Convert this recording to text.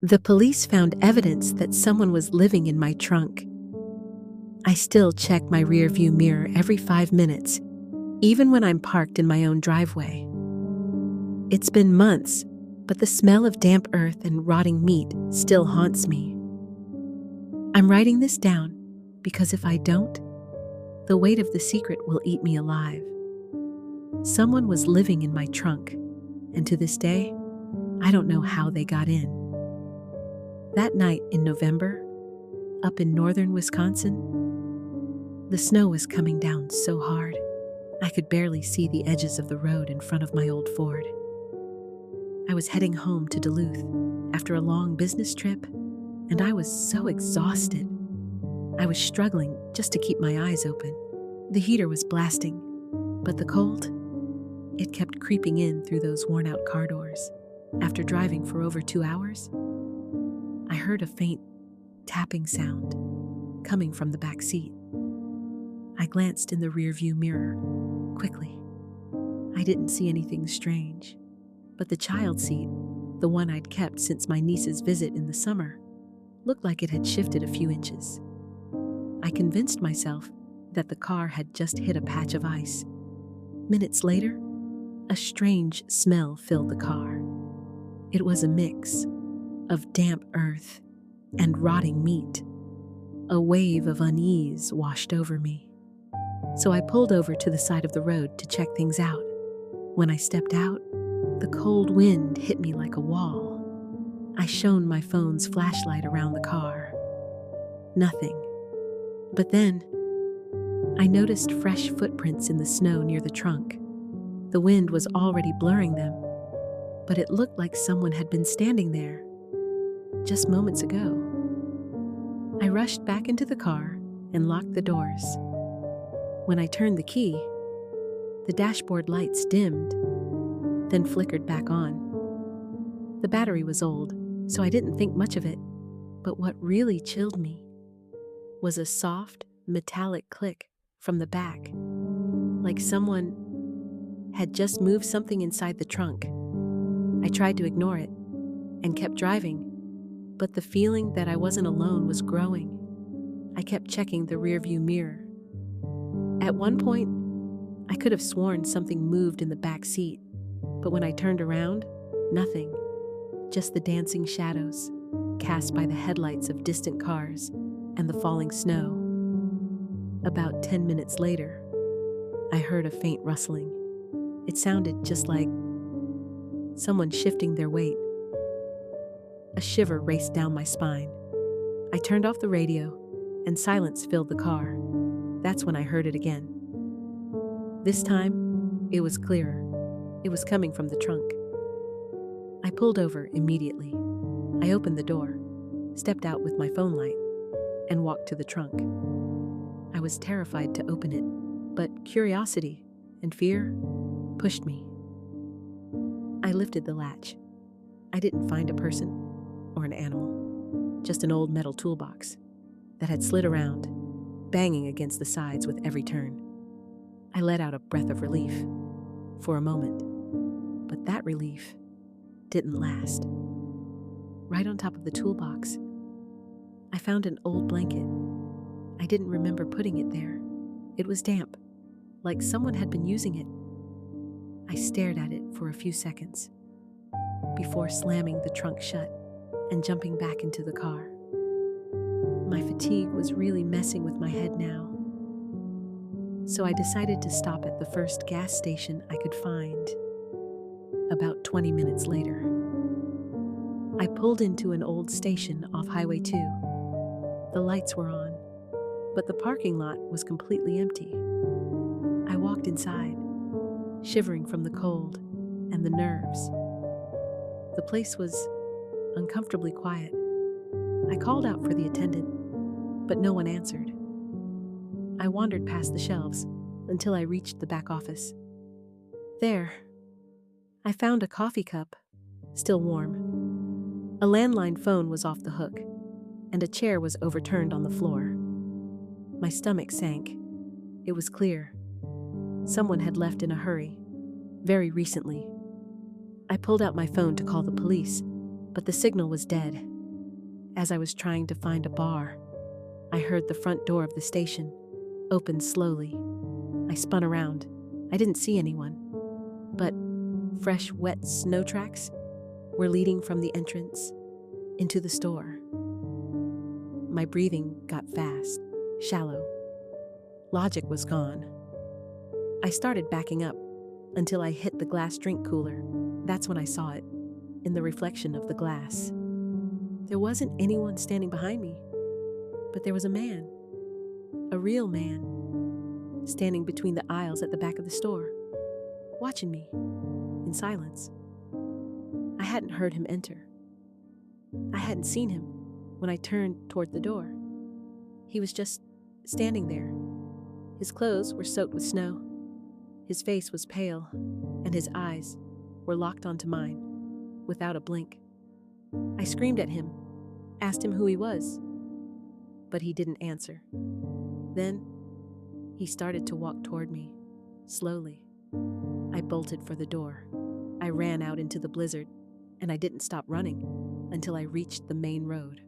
The police found evidence that someone was living in my trunk. I still check my rearview mirror every 5 minutes, even when I'm parked in my own driveway. It's been months, but the smell of damp earth and rotting meat still haunts me. I'm writing this down because if I don't, the weight of the secret will eat me alive. Someone was living in my trunk, and to this day, I don't know how they got in. That night in November, up in northern Wisconsin, the snow was coming down so hard, I could barely see the edges of the road in front of my old Ford. I was heading home to Duluth after a long business trip, and I was so exhausted. I was struggling just to keep my eyes open. The heater was blasting, but the cold, it kept creeping in through those worn-out car doors. After driving for over 2 hours, I heard a faint tapping sound coming from the back seat. I glanced in the rearview mirror quickly. I didn't see anything strange, but the child seat, the one I'd kept since my niece's visit in the summer, looked like it had shifted a few inches. I convinced myself that the car had just hit a patch of ice. Minutes later, a strange smell filled the car. It was a mix of damp earth and rotting meat. A wave of unease washed over me. So I pulled over to the side of the road to check things out. When I stepped out, the cold wind hit me like a wall. I shone my phone's flashlight around the car. Nothing. But then, I noticed fresh footprints in the snow near the trunk. The wind was already blurring them, but it looked like someone had been standing there just moments ago. I rushed back into the car and locked the doors. When I turned the key, the dashboard lights dimmed, then flickered back on. The battery was old, so I didn't think much of it, but what really chilled me was a soft, metallic click from the back, like someone had just moved something inside the trunk. I tried to ignore it and kept driving, but the feeling that I wasn't alone was growing. I kept checking the rearview mirror. At one point, I could have sworn something moved in the back seat, but when I turned around, nothing, just the dancing shadows cast by the headlights of distant cars and the falling snow. About 10 minutes later, I heard a faint rustling. It sounded just like someone shifting their weight. A shiver raced down my spine. I turned off the radio, and silence filled the car. That's when I heard it again. This time, it was clearer. It was coming from the trunk. I pulled over immediately. I opened the door, stepped out with my phone light, and walked to the trunk. I was terrified to open it, but curiosity and fear pushed me. I lifted the latch. I didn't find a person or an animal, just an old metal toolbox that had slid around, banging against the sides with every turn. I let out a breath of relief for a moment, but that relief didn't last. Right on top of the toolbox, I found an old blanket. I didn't remember putting it there. It was damp, like someone had been using it. I stared at it for a few seconds before slamming the trunk shut and jumping back into the car. My fatigue was really messing with my head now, so I decided to stop at the first gas station I could find. About 20 minutes later, I pulled into an old station off Highway 2. The lights were on, but the parking lot was completely empty. I walked inside, shivering from the cold and the nerves. The place was uncomfortably quiet. I called out for the attendant, but no one answered. I wandered past the shelves until I reached the back office. There, I found a coffee cup, still warm. A landline phone was off the hook, and a chair was overturned on the floor. My stomach sank. It was clear. Someone had left in a hurry, very recently. I pulled out my phone to call the police, but the signal was dead. As I was trying to find a bar, I heard the front door of the station open slowly. I spun around. I didn't see anyone, but fresh, wet snow tracks were leading from the entrance into the store. My breathing got fast, shallow. Logic was gone. I started backing up until I hit the glass drink cooler. That's when I saw it, in the reflection of the glass. There wasn't anyone standing behind me, but there was a man, a real man, standing between the aisles at the back of the store, watching me in silence. I hadn't heard him enter. I hadn't seen him when I turned toward the door. He was just standing there. His clothes were soaked with snow. His face was pale, and his eyes were locked onto mine without a blink. I screamed at him, asked him who he was, but he didn't answer. Then he started to walk toward me, slowly. I bolted for the door. I ran out into the blizzard, and I didn't stop running until I reached the main road.